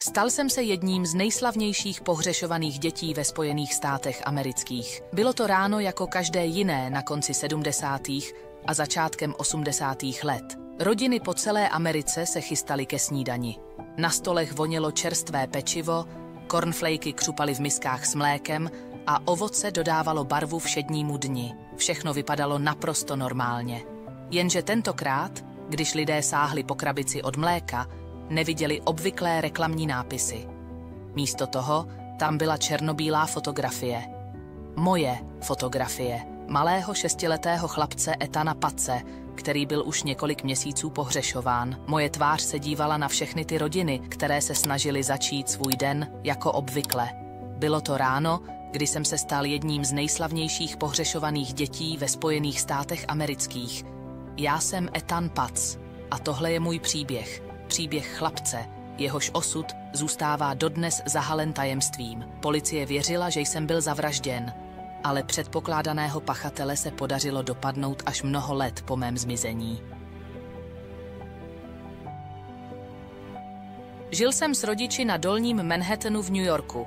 Stal jsem se jedním z nejslavnějších pohřešovaných dětí ve Spojených státech amerických. Bylo to ráno jako každé jiné na konci 70. a začátkem 80. let. Rodiny po celé Americe se chystaly ke snídani. Na stolech vonilo čerstvé pečivo, cornflakey křupaly v miskách s mlékem a ovoce dodávalo barvu všednímu dni. Všechno vypadalo naprosto normálně. Jenže tentokrát, když lidé sáhli po krabici od mléka, neviděli obvyklé reklamní nápisy. Místo toho tam byla černobílá fotografie. Moje fotografie malého 6letého chlapce Ethana Patse, který byl už několik měsíců pohřešován. Moje tvář se dívala na všechny ty rodiny, které se snažily začít svůj den jako obvykle. Bylo to ráno, kdy jsem se stal jedním z nejslavnějších pohřešovaných dětí ve Spojených státech amerických. Já jsem Ethan Patz a tohle je můj příběh. Příběh chlapce, jehož osud zůstává dodnes zahalen tajemstvím. Policie věřila, že jsem byl zavražděn, ale předpokládaného pachatele se podařilo dopadnout až mnoho let po mém zmizení. Žil jsem s rodiči na dolním Manhattanu v New Yorku.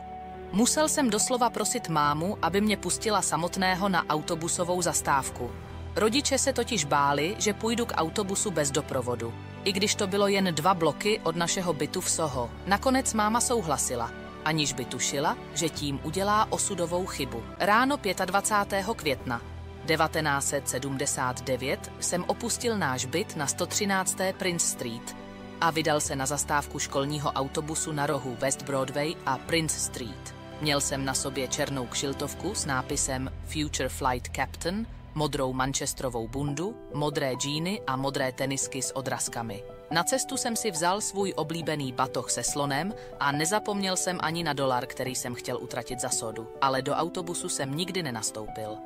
Musel jsem doslova prosit mámu, aby mě pustila samotného na autobusovou zastávku. Rodiče se totiž báli, že půjdu k autobusu bez doprovodu. I když to bylo jen 2 bloky od našeho bytu v Soho. Nakonec máma souhlasila, aniž by tušila, že tím udělá osudovou chybu. Ráno 25. května 1979 jsem opustil náš byt na 113. Prince Street a vydal se na zastávku školního autobusu na rohu West Broadway a Prince Street. Měl jsem na sobě černou kšiltovku s nápisem Future Flight Captain, modrou manchesterovou bundu, modré džíny a modré tenisky s odrazkami. Na cestu jsem si vzal svůj oblíbený batoh se slonem a nezapomněl jsem ani na $1, který jsem chtěl utratit za sodu. Ale do autobusu jsem nikdy nenastoupil.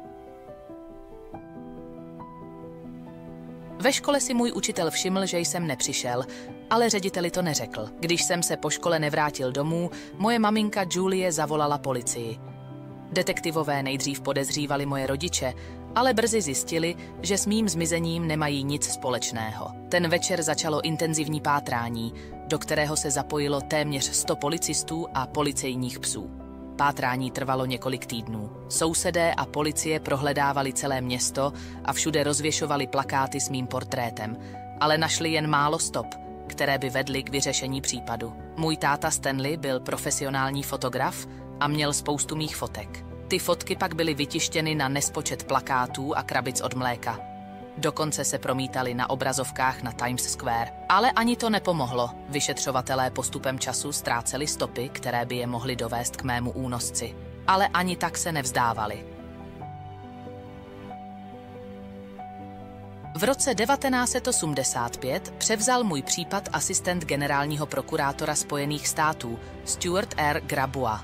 Ve škole si můj učitel všiml, že jsem nepřišel, ale řediteli to neřekl. Když jsem se po škole nevrátil domů, moje maminka Julie zavolala policii. Detektivové nejdřív podezřívali moje rodiče, ale brzy zjistili, že s mým zmizením nemají nic společného. Ten večer začalo intenzivní pátrání, do kterého se zapojilo téměř 100 policistů a policejních psů. Pátrání trvalo několik týdnů. Sousedé a policie prohledávali celé město a všude rozvěšovali plakáty s mým portrétem, ale našli jen málo stop, které by vedly k vyřešení případu. Můj táta Stanley byl profesionální fotograf a měl spoustu mých fotek. Ty fotky pak byly vytištěny na nespočet plakátů a krabic od mléka. Dokonce se promítaly na obrazovkách na Times Square. Ale ani to nepomohlo. Vyšetřovatelé postupem času ztráceli stopy, které by je mohly dovést k mému únosci. Ale ani tak se nevzdávali. V roce 1985 převzal můj případ asistent generálního prokurátora Spojených států Stuart R. Grabois.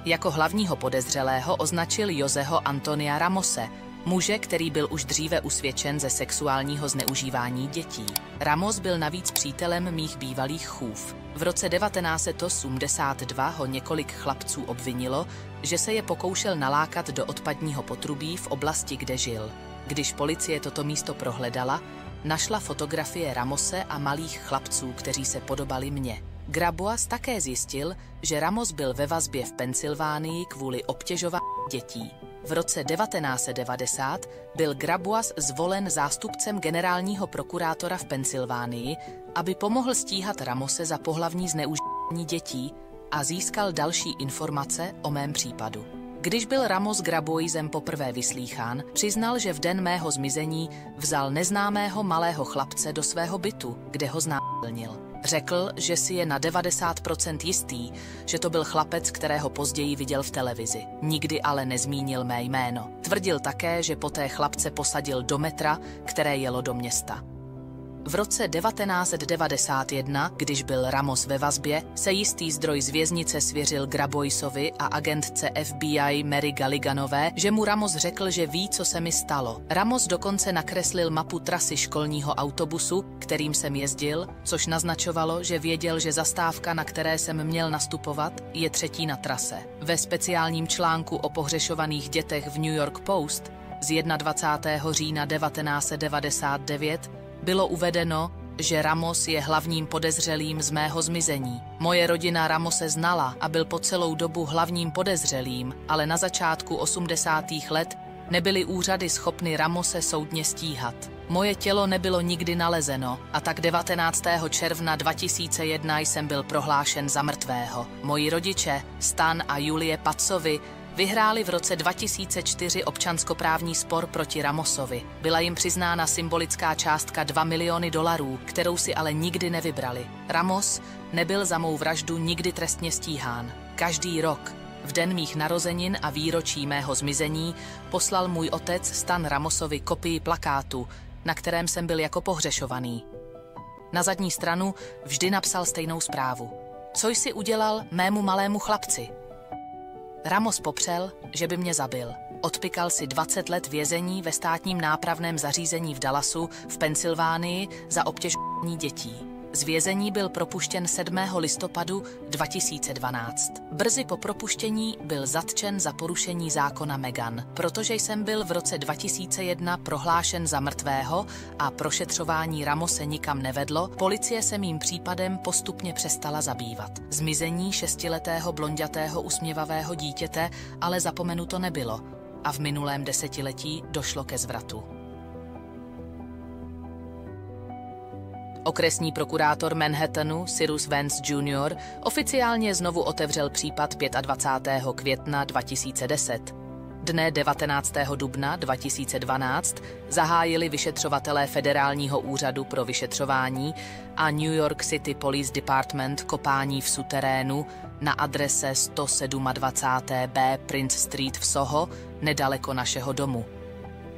Jako hlavního podezřelého označil Joseho Antonia Ramose, muže, který byl už dříve usvědčen ze sexuálního zneužívání dětí. Ramos byl navíc přítelem mých bývalých chův. V roce 1982 ho několik chlapců obvinilo, že se je pokoušel nalákat do odpadního potrubí v oblasti, kde žil. Když policie toto místo prohledala, našla fotografie Ramose a malých chlapců, kteří se podobali mně. Grabois také zjistil, že Ramos byl ve vazbě v Pensylvánii kvůli obtěžování dětí. V roce 1990 byl Grabois zvolen zástupcem generálního prokurátora v Pensylvánii, aby pomohl stíhat Ramose za pohlavní zneužívání dětí a získal další informace o mém případu. Když byl Ramos Graboisem poprvé vyslýchán, přiznal, že v den mého zmizení vzal neznámého malého chlapce do svého bytu, kde ho znásilnil. Řekl, že si je na 90% jistý, že to byl chlapec, kterého později viděl v televizi. Nikdy ale nezmínil mé jméno. Tvrdil také, že poté chlapce posadil do metra, které jelo do města. V roce 1991, když byl Ramos ve vazbě, se jistý zdroj z věznice svěřil Graboisovi a agentce FBI Mary Galliganové, že mu Ramos řekl, že ví, co se mi stalo. Ramos dokonce nakreslil mapu trasy školního autobusu, kterým jsem jezdil, což naznačovalo, že věděl, že zastávka, na které jsem měl nastupovat, je 3. na trase. Ve speciálním článku o pohřešovaných dětech v New York Post z 21. října 1999 bylo uvedeno, že Ramos je hlavním podezřelým z mého zmizení. Moje rodina Ramose znala a byl po celou dobu hlavním podezřelým, ale na začátku 80. let nebyly úřady schopny Ramose soudně stíhat. Moje tělo nebylo nikdy nalezeno a tak 19. června 2001 jsem byl prohlášen za mrtvého. Moji rodiče, Stan a Julie Patsovi, vyhráli v roce 2004 občanskoprávní spor proti Ramosovi. Byla jim přiznána symbolická částka $2 miliony, kterou si ale nikdy nevybrali. Ramos nebyl za mou vraždu nikdy trestně stíhán. Každý rok, v den mých narozenin a výročí mého zmizení, poslal můj otec Stan Ramosovi kopii plakátu, na kterém jsem byl jako pohřešovaný. Na zadní stranu vždy napsal stejnou zprávu. Co jsi udělal mému malému chlapci? Ramos popřel, že by mě zabil. Odpykal si 20 let vězení ve státním nápravném zařízení v Dallasu v Pensylvánii za obtěžování dětí. Z vězení byl propuštěn 7. listopadu 2012. Brzy po propuštění byl zatčen za porušení zákona Megan. Protože jsem byl v roce 2001 prohlášen za mrtvého a prošetřování Ramose nikam nevedlo, policie se mým případem postupně přestala zabývat. Zmizení 6letého blonďatého usměvavého dítěte ale zapomenuto nebylo a v minulém desetiletí došlo ke zvratu. Okresní prokurátor Manhattanu Cyrus Vance Jr. oficiálně znovu otevřel případ 25. května 2010. Dne 19. dubna 2012 zahájili vyšetřovatelé Federálního úřadu pro vyšetřování a New York City Police Department kopání v suterénu na adrese 127B Prince Street v Soho, nedaleko našeho domu.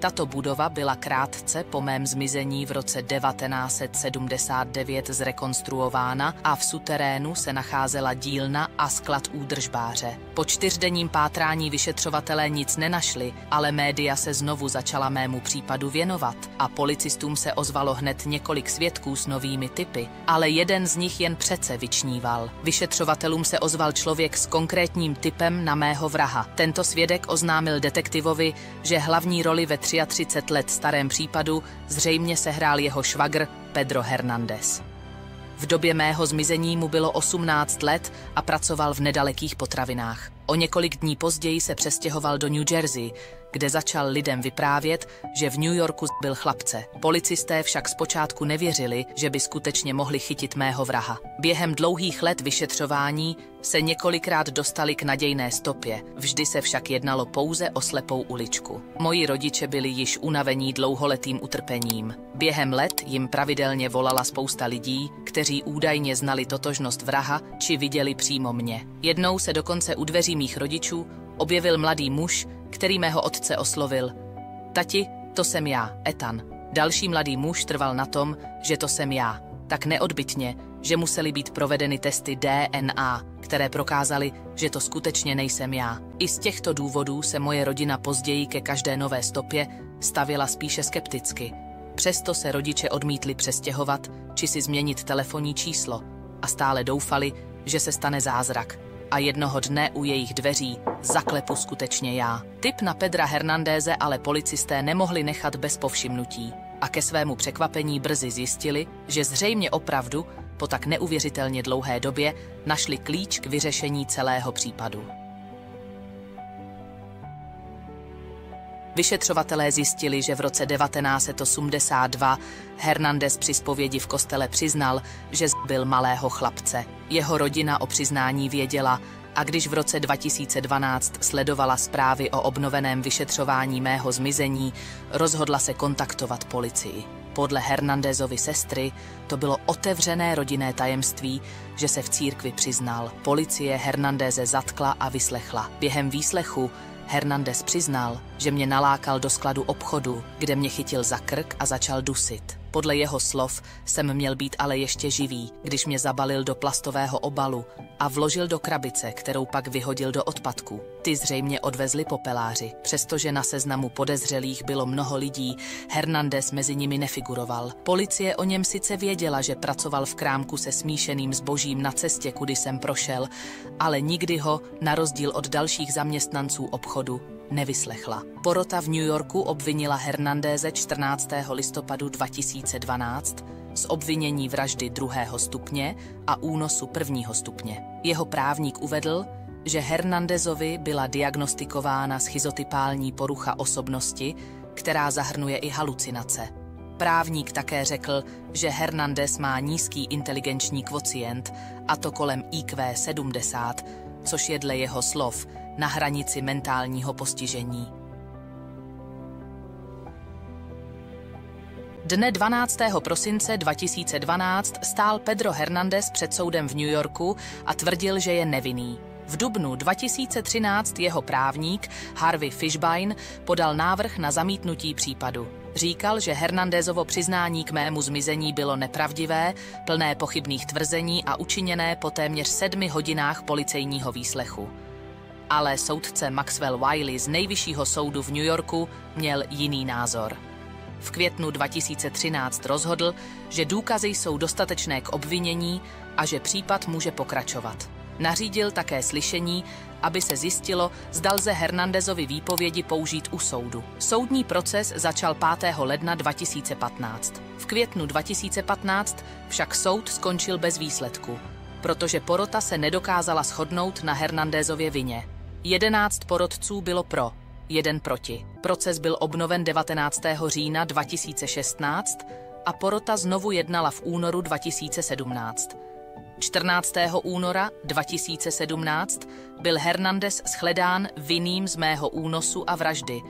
Tato budova byla krátce po mém zmizení v roce 1979 zrekonstruována a v suterénu se nacházela dílna a sklad údržbáře. Po 4denním pátrání vyšetřovatelé nic nenašli, ale média se znovu začala mému případu věnovat a policistům se ozvalo hned několik svědků s novými tipy, ale jeden z nich jen přece vyčníval. Vyšetřovatelům se ozval člověk s konkrétním tipem na mého vraha. Tento svědek oznámil detektivovi, že hlavní roli ve 33 let starém případu zřejmě sehrál jeho švagr Pedro Hernández. V době mého zmizení mu bylo 18 let a pracoval v nedalekých potravinách. O několik dní později se přestěhoval do New Jersey, kde začal lidem vyprávět, že v New Yorku byl chlapce. Policisté však zpočátku nevěřili, že by skutečně mohli chytit mého vraha. Během dlouhých let vyšetřování se několikrát dostali k nadějné stopě, vždy se však jednalo pouze o slepou uličku. Moji rodiče byli již unavení dlouholetým utrpením. Během let jim pravidelně volala spousta lidí, kteří údajně znali totožnost vraha či viděli přímo mě. Jednou se dokonce u dveří mých rodičů objevil mladý muž, který mého otce oslovil. Tati, to jsem já, Ethan. Další mladý muž trval na tom, že to jsem já. Tak neodbytně, že musely být provedeny testy DNA, které prokázaly, že to skutečně nejsem já. I z těchto důvodů se moje rodina později ke každé nové stopě stavěla spíše skepticky. Přesto se rodiče odmítli přestěhovat či si změnit telefonní číslo a stále doufali, že se stane zázrak. A jednoho dne u jejich dveří zaklepu skutečně já. Tip na Pedra Hernándeze ale policisté nemohli nechat bez povšimnutí a ke svému překvapení brzy zjistili, že zřejmě opravdu po tak neuvěřitelně dlouhé době našli klíč k vyřešení celého případu. Vyšetřovatelé zjistili, že v roce 1982 Hernández při zpovědi v kostele přiznal, že zabil malého chlapce. Jeho rodina o přiznání věděla a když v roce 2012 sledovala zprávy o obnoveném vyšetřování mého zmizení, rozhodla se kontaktovat policii. Podle Hernándezovy sestry to bylo otevřené rodinné tajemství, že se v církvi přiznal. Policie Hernándeze zatkla a vyslechla. Během výslechu Hernández přiznal, že mě nalákal do skladu obchodu, kde mě chytil za krk a začal dusit. Podle jeho slov jsem měl být ale ještě živý, když mě zabalil do plastového obalu a vložil do krabice, kterou pak vyhodil do odpadku. Ty zřejmě odvezli popeláři. Přestože na seznamu podezřelých bylo mnoho lidí, Hernández mezi nimi nefiguroval. Policie o něm sice věděla, že pracoval v krámku se smíšeným zbožím na cestě, kudy jsem prošel, ale nikdy ho, na rozdíl od dalších zaměstnanců obchodu, nevyslechla. Porota v New Yorku obvinila Hernándeze 14. listopadu 2012 z obvinění vraždy 2. stupně a únosu 1. stupně. Jeho právník uvedl, že Hernandezovi byla diagnostikována schizotypální porucha osobnosti, která zahrnuje i halucinace. Právník také řekl, že Hernandez má nízký inteligenční kvocient, a to kolem IQ 70, což je dle jeho slov na hranici mentálního postižení. Dne 12. prosince 2012 stál Pedro Hernandez před soudem v New Yorku a tvrdil, že je nevinný. V dubnu 2013 jeho právník Harvey Fishbein podal návrh na zamítnutí případu. Říkal, že Hernandezovo přiznání k mému zmizení bylo nepravdivé, plné pochybných tvrzení a učiněné po téměř 7 hodinách policejního výslechu. Ale soudce Maxwell Wiley z Nejvyššího soudu v New Yorku měl jiný názor. V květnu 2013 rozhodl, že důkazy jsou dostatečné k obvinění a že případ může pokračovat. Nařídil také slyšení, aby se zjistilo, zda lze Hernandezovi výpovědi použít u soudu. Soudní proces začal 5. ledna 2015. V květnu 2015 však soud skončil bez výsledku, protože porota se nedokázala shodnout na Hernandezově vině. 11 porotců bylo pro, 1 proti. Proces byl obnoven 19. října 2016 a porota znovu jednala v únoru 2017. 14. února 2017 byl Hernandez shledán vinným z mého únosu a vraždy.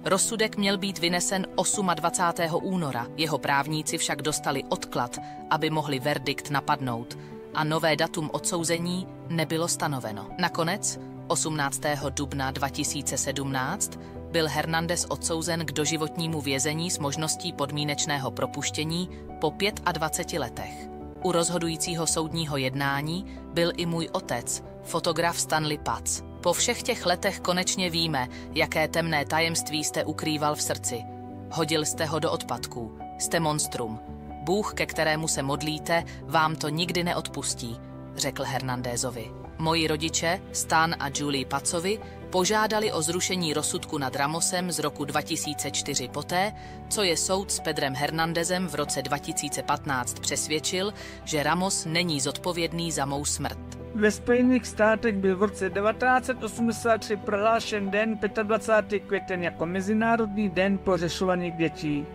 Rozsudek měl být vynesen 28. února, jeho právníci však dostali odklad, aby mohli verdikt napadnout, a nové datum odsouzení nebylo stanoveno. Nakonec 18. dubna 2017 byl Hernandez odsouzen k doživotnímu vězení s možností podmínečného propuštění po 25 letech. U rozhodujícího soudního jednání byl i můj otec, fotograf Stanley Patz. Po všech těch letech konečně víme, jaké temné tajemství jste ukrýval v srdci. Hodil jste ho do odpadků. Jste monstrum. Bůh, ke kterému se modlíte, vám to nikdy neodpustí, řekl Hernandezovi. Moji rodiče, Stan a Julie Patzovi, požádali o zrušení rozsudku nad Ramosem z roku 2004 poté, co je soud s Pedrem Hernandezem v roce 2015 přesvědčil, že Ramos není zodpovědný za mou smrt. Ve Spojených státech byl v roce 1983 prohlášen den 25. květen jako Mezinárodní den pohřešovaných dětí.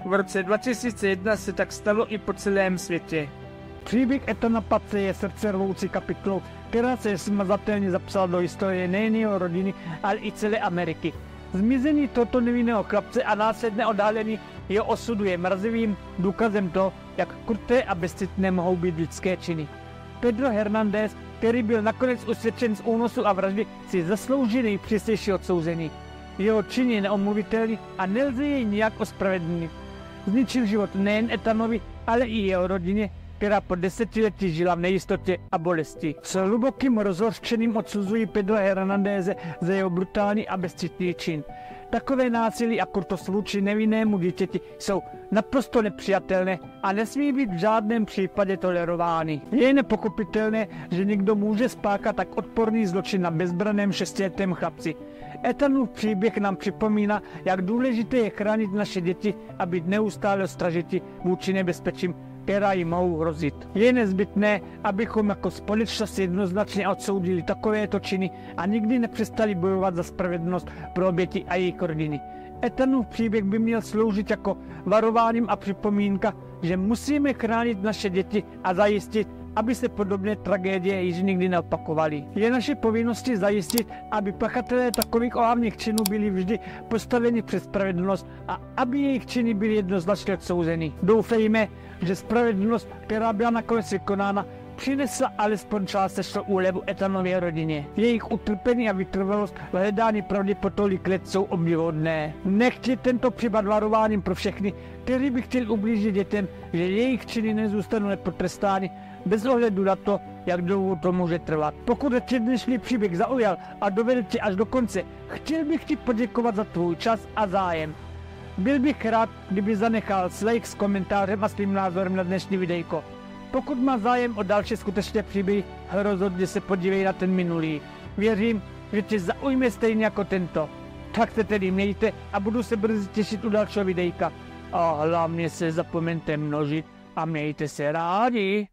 V roce 2001 se tak stalo i po celém světě. Příběh Ethana Patze je srdcervoucí kapitolou, která se smazatelně zapsala do historie nejen jeho rodiny, ale i celé Ameriky. Zmizení tohoto nevinného chlapce a následné odhalení jeho osudu je mrazivým důkazem toho, jak kruté a bezcitné mohou být lidské činy. Pedro Hernandez, který byl nakonec usvědčen z únosu a vraždy, si zasloužil nejpřísnější odsouzení. Jeho čin je neomluvitelný a nelze jej nijak ospravedlnit. Zničil život nejen Ethanovi, ale i jeho rodině, která po desetiletí žila v nejistotě a bolesti. S hlubokým rozhořčením odsuzují Pedro Hernandeze za jeho brutální a bezcitný čin. Takové násilí a krutost vůči nevinnému dítěti jsou naprosto nepřijatelné a nesmí být v žádném případě tolerovány. Je nepochopitelné, že někdo může spáchat tak odporný zločin na bezbranném 6letém chlapci. Ethanův příběh nám připomíná, jak důležité je chránit naše děti a být neustále ostražiti vůči nebezpečím, která jim mohou hrozit. Je nezbytné, abychom jako společnost jednoznačně odsoudili takovéto činy a nikdy nepřestali bojovat za spravedlnost pro oběti a jejich rodiny. Ethanův příběh by měl sloužit jako varováním a připomínka, že musíme chránit naše děti a zajistit, aby se podobné tragédie již nikdy neopakovaly. Je naše povinností zajistit, aby pachatelé takových ohavných činů byli vždy postaveni před spravedlnost a aby jejich činy byly jednoznačně odsouzeny. Doufejme, že spravedlnost, která byla nakonec vykonána, přinesla alespoň částečnou úlevu Ethanově rodině. Jejich utrpení a vytrvalost v hledání pravdy po tolik let jsou obdivuhodné. Nechť je tento případ varováním pro všechny, kteří by chtěli ublížit dětem, že jejich činy nezůstanou nepotrestány, bez ohledu na to, jak dlouho to může trvat. Pokud tě dnešní příběh zaujal a dovedl tě až do konce, chtěl bych ti poděkovat za tvůj čas a zájem. Byl bych rád, kdyby zanechal like s komentářem a svým názorem na dnešní videjko. Pokud má zájem o další skutečné příběhy, rozhodně se podívej na ten minulý. Věřím, že tě zaujme stejně jako tento. Tak se tedy mějte a budu se brzy těšit u dalšího videjka. A hlavně se zapomeňte množit a mějte se rádi.